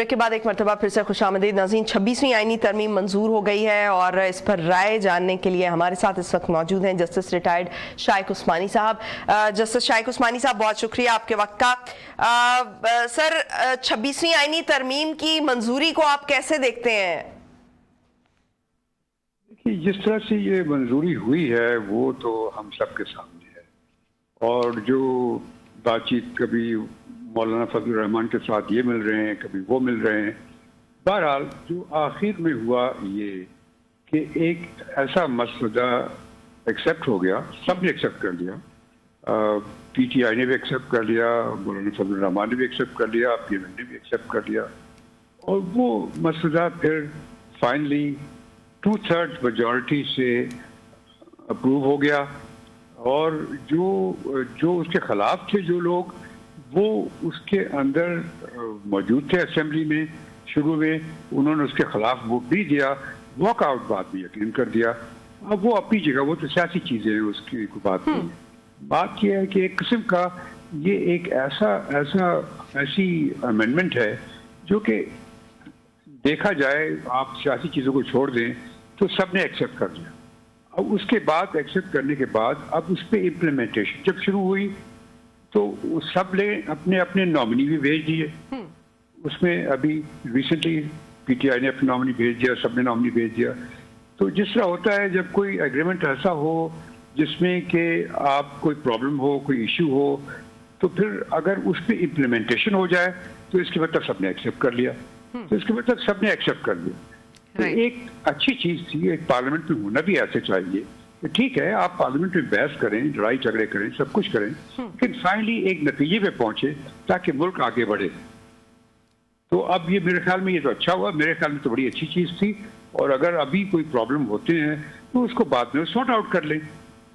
Break के बाद एक मरतबा फिर से खुशामदीद नाज़रीन। 26वीं आईनी तरमीम मंजूर हो गई है और इस पर राय जानने के लिए हमारे साथ इस वक्त मौजूद हैं जस्टिस रिटायर्ड शाइक उस्मानी साहब। जस्टिस शाइक उस्मानी साहब, बहुत शुक्रिया आपके वक्त का। सर, 26वीं आईनी तरमीम की मंजूरी को आप कैसे देखते हैं? जिस तरह से ये मंजूरी हुई है वो तो हम सबके सामने है, और जो बातचीत कभी मौलाना फजल रहमान के साथ ये मिल रहे हैं, कभी वो मिल रहे हैं, बहरहाल जो आखिर में हुआ ये कि एक ऐसा मसला एक्सेप्ट हो गया, सब ने एक्सेप्ट कर लिया, पीटीआई ने भी एक्सेप्ट कर लिया, मौलाना फजल रहमान ने भी एक्सेप्ट कर लिया, पीएमएल ने भी एक्सेप्ट कर लिया, और वो मसला फिर फाइनली 2/3 मेजॉरिटी से अप्रूव हो गया। और जो उसके खिलाफ थे जो लोग, वो उसके अंदर मौजूद थे असेंबली में, शुरू में उन्होंने उसके खिलाफ वोट भी दिया, वॉकआउट बात भी यकीन कर दिया। अब वो अपनी जगह, वो तो सियासी चीज़ें हैं, उसकी कोई बात नहीं। बात यह है कि एक किस्म का ये एक ऐसी अमेंडमेंट है जो कि देखा जाए, आप सियासी चीज़ों को छोड़ दें तो सब ने एक्सेप्ट कर लिया। अब उसके बाद एक्सेप्ट करने के बाद अब उस पर इम्प्लीमेंटेशन जब शुरू हुई तो सब ने अपने अपने नॉमिनी भी भेज दिए। उसमें अभी रिसेंटली पीटीआई ने अपना नॉमिनी भेज दिया, सब ने नॉमिनी भेज दिया। तो जिस तरह होता है जब कोई एग्रीमेंट ऐसा हो जिसमें कि आप कोई प्रॉब्लम हो, कोई इशू हो, तो फिर अगर उस पर इम्प्लीमेंटेशन हो जाए तो इसके मतलब सबने एक्सेप्ट कर लिया, तो इसके मतलब सबने एक्सेप्ट कर लिया। तो एक अच्छी चीज़ थी, एक पार्लियामेंट में होना भी ऐसे चाहिए। ठीक है, आप पार्लियामेंट में बहस करें, लड़ाई झगड़े करें, सब कुछ करें, लेकिन फाइनली एक नतीजे पे पहुंचे ताकि मुल्क आगे बढ़े। तो अब ये मेरे ख्याल में ये तो अच्छा हुआ, मेरे ख्याल में तो बड़ी अच्छी चीज़ थी। और अगर अभी कोई प्रॉब्लम होते हैं तो उसको बाद में सॉर्ट आउट कर लें,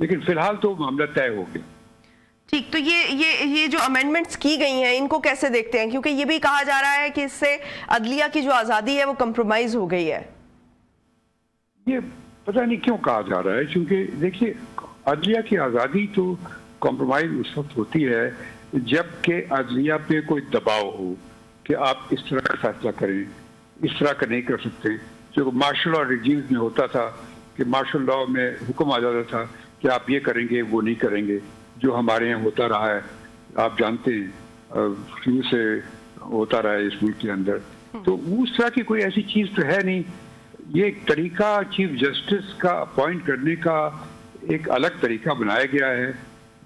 लेकिन फिलहाल तो मामला तय हो गया। ठीक, तो ये जो अमेंडमेंट्स की गई हैं इनको कैसे देखते हैं? क्योंकि ये भी कहा जा रहा है कि इससे अदलिया की जो आज़ादी है वो कंप्रोमाइज हो गई है। ये पता नहीं क्यों कहा जा रहा है, क्योंकि देखिए अदलिया की आज़ादी तो कॉम्प्रोमाइज उस वक्त होती है जबकि अदलिया पे कोई दबाव हो कि आप इस तरह का फैसला करें, इस तरह का नहीं कर सकते। जो मार्शल लॉ रिजीम्स में होता था कि मार्शल लॉ में हुक्म आ जाता था कि आप ये करेंगे, वो नहीं करेंगे, जो हमारे यहाँ होता रहा है, आप जानते हैं शुरू से होता रहा है इस मुल्क के अंदर। तो उस तरह की कोई ऐसी चीज़ तो है नहीं। ये एक तरीका चीफ जस्टिस का अपॉइंट करने का एक अलग तरीका बनाया गया है,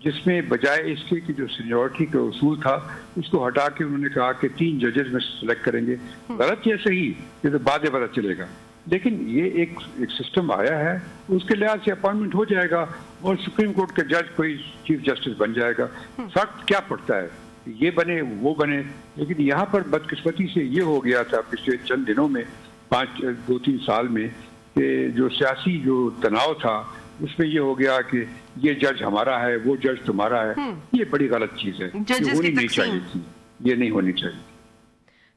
जिसमें बजाय इसके कि जो सीनियरिटी का उसूल था उसको हटा के उन्होंने कहा कि 3 जजेस में सेलेक्ट करेंगे। गलत या सही ये तो बाद में पता चलेगा, लेकिन ये एक सिस्टम आया है, उसके लिहाज से अपॉइंटमेंट हो जाएगा और सुप्रीम कोर्ट के जज कोई चीफ जस्टिस बन जाएगा। फर्क क्या पड़ता है, ये बने वो बने। लेकिन यहाँ पर बदकिस्मती से ये हो गया था पिछले चंद दिनों में, 2-3 साल में, कि जो सियासी जो तनाव था उसमें ये हो गया कि ये जज हमारा है, वो जज तुम्हारा है। ये बड़ी गलत चीज़ है, ये होनी नहीं चाहिए थी, ये नहीं होनी चाहिए।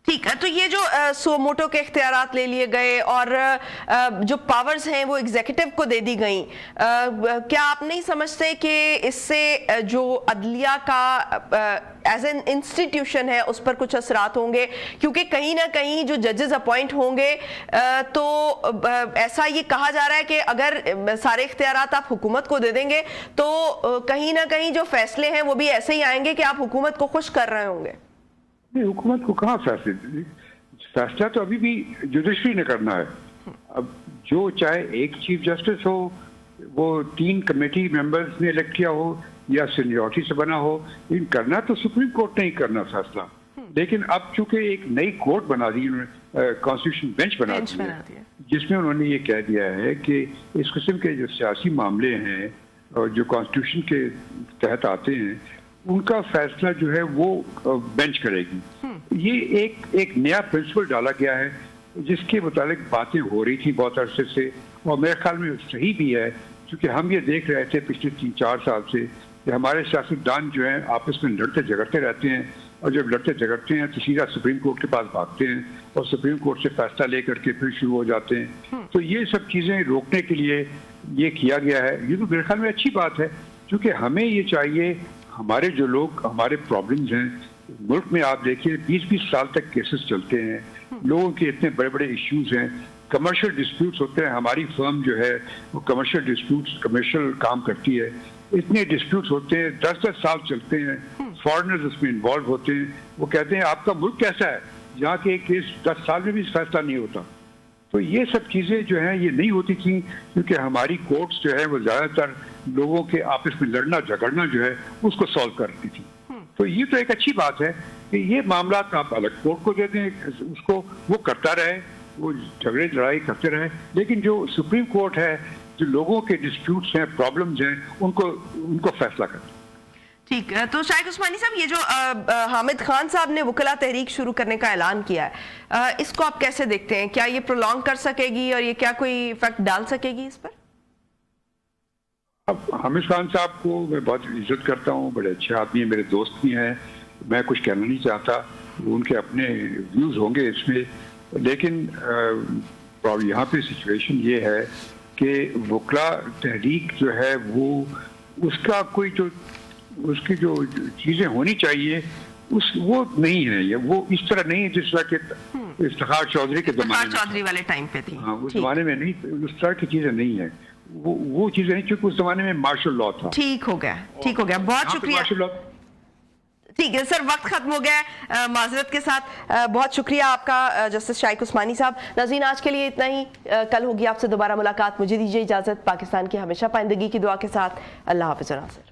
ठीक है, तो ये जो सो मोटो के इख्तियारात ले लिए गए और जो पावर्स हैं वो एग्जीक्यूटिव को दे दी गई, क्या आप नहीं समझते कि इससे जो अदलिया का एज एन इंस्टीट्यूशन है उस पर कुछ असरात होंगे? क्योंकि कहीं ना कहीं जो जजेस अपॉइंट होंगे तो ऐसा ये कहा जा रहा है कि अगर सारे इख्तियारात आप हुकूमत को दे देंगे तो कहीं ना कहीं जो फैसले हैं वो भी ऐसे ही आएंगे कि आप हुकूमत को खुश कर रहे होंगे। नहीं, हुकूमत को कहाँ फैसला तो अभी भी जुडिशरी ने करना है। अब जो चाहे एक चीफ जस्टिस हो, वो 3 कमेटी मेंबर्स ने इलेक्ट किया हो या सीनियरिटी से बना हो, लेकिन करना तो सुप्रीम कोर्ट ने ही करना फैसला। लेकिन अब चूंकि एक नई कोर्ट बना दी उन्होंने, कॉन्स्टिट्यूशन बेंच बना दी, जिसमें उन्होंने ये कह दिया है कि इस किस्म के जो सियासी मामले हैं और जो कॉन्स्टिट्यूशन के तहत आते हैं उनका फैसला जो है वो बेंच करेगी। ये एक नया प्रिंसिपल डाला गया है जिसके मुताबिक बातें हो रही थी बहुत अरसे से, और मेरे ख्याल में सही भी है, क्योंकि हम ये देख रहे थे पिछले 3-4 साल से कि हमारे सियासतदान जो हैं आपस में लड़ते झगड़ते रहते हैं, और जब लड़ते झगड़ते हैं तो सीधा सुप्रीम कोर्ट के पास भागते हैं और सुप्रीम कोर्ट से फैसला लेकर के फिर शुरू हो जाते हैं। तो ये सब चीज़ें रोकने के लिए ये किया गया है। ये तो मेरे ख्याल में अच्छी बात है, क्योंकि हमें ये चाहिए, हमारे जो लोग, हमारे प्रॉब्लम्स हैं मुल्क में, आप देखिए 20-20 साल तक केसेस चलते हैं, लोगों के इतने बड़े बड़े इश्यूज हैं, कमर्शियल डिस्प्यूट्स होते हैं। हमारी फर्म जो है वो कमर्शियल काम करती है, इतने डिस्प्यूट्स होते हैं, 10-10 साल चलते हैं, फॉरेनर्स उसमें इन्वॉल्व होते हैं। वो कहते हैं आपका मुल्क कैसा है, जहाँ के केस 10 साल में भी फैसला नहीं होता। तो ये सब चीज़ें जो हैं ये नहीं होती थी, क्योंकि हमारी कोर्ट्स जो है वो ज़्यादातर लोगों के आपस में लड़ना झगड़ना जो है उसको सॉल्व करती थी। तो ये तो एक अच्छी बात है कि ये मामला आप अलग कोर्ट को दे दें, उसको वो करता रहे, वो झगड़े लड़ाई करते रहे, लेकिन जो सुप्रीम कोर्ट है, जो लोगों के डिस्प्यूट्स हैं, प्रॉब्लम्स हैं, उनको फैसला करे। ठीक है, तो शाइख उस्मानी साहब, ये जो हामिद खान साहब ने वकला तहरीक शुरू करने का ऐलान किया है, इसको आप कैसे देखते हैं? क्या ये प्रोलॉन्ग कर सकेगी और ये क्या कोई इफेक्ट डाल सकेगी इस पर? अब हामिद खान साहब को मैं बहुत इज्जत करता हूँ, बड़े अच्छे आदमी हैं, मेरे दोस्त भी हैं, मैं कुछ कहना नहीं चाहता, उनके अपने व्यूज़ होंगे इसमें, लेकिन यहाँ पे सिचुएशन ये है कि वकला तहरीक जो है वो उसका कोई जो उसकी जो चीज़ें होनी चाहिए वो नहीं है, ये वो इस तरह नहीं है जिस तरह के इफ्तिखार चौधरी के ज़माने में, चौधरी वाले टाइम पे थी। हाँ, उस ज़माने में नहीं, उस तरह की चीज़ें नहीं है, वो चीज़ें नहीं, क्योंकि उस ज़माने में मार्शल लॉ था। ठीक हो गया, ठीक हो गया, बहुत शुक्रिया। ठीक है सर, वक्त खत्म हो गया है, माजरत के साथ। बहुत शुक्रिया आपका जस्टिस शाइख उस्मानी साहब। नाज़रीन, आज के लिए इतना ही, कल होगी आपसे दोबारा मुलाकात। मुझे दीजिए इजाज़त, पाकिस्तान की हमेशा पाइंदगी की दुआ के साथ। अल्लाह हाफ़िज़ नाज़रीन।